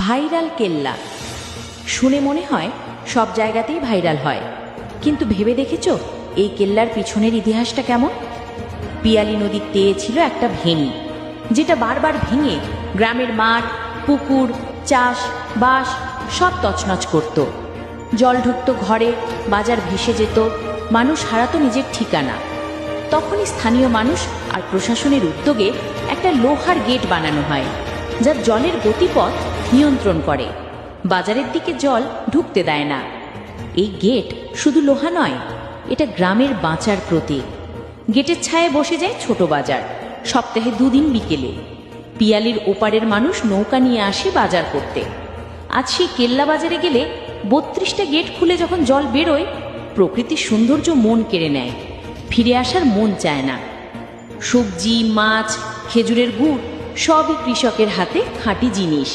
Viral কেল্লা শুনে মনে হয় সব জায়গাতেই ভাইরাল হয়, কিন্তু ভেবে দেখেছো এই কেল্লার পিছনের ইতিহাসটা কেমন? পিয়ালী নদীর তীরে ছিল একটা ভেঙি, যেটা বারবার ভেঙে গ্রামের মাঠ, পুকুর, চাষ বাস সব তছনছ করত। জল ঢুকতো ঘরে, বাজার ভেসে যেত, মানুষ হারাতো নিজের ঠিকানা। তখনই স্থানীয় মানুষ আর প্রশাসনের উদ্যোগে একটা লোহার গেট বানানো হয়, যা জলের গতিপথ নিয়ন্ত্রণ করে, বাজারের দিকে জল ঢুকতে দেয় না। এই গেট শুধু লোহা নয়, এটা গ্রামের বাঁচার প্রতীক। গেটের ছায়ায় বসে যায় ছোট বাজার, সপ্তাহে 2 দিন বিকেলে। পিয়ালির ওপারের মানুষ নৌকা নিয়ে আসে বাজার করতে। আজ সেই কেল্লা বাজারে গেলে 32টা গেট খুলে যখন জল বেরোয়, প্রকৃতির সৌন্দর্য মন কেড়ে নেয়, ফিরে আসার মন চায় না। সবজি, মাছ, খেজুরের গুড় সবই কৃষকের হাতে খাঁটি জিনিস।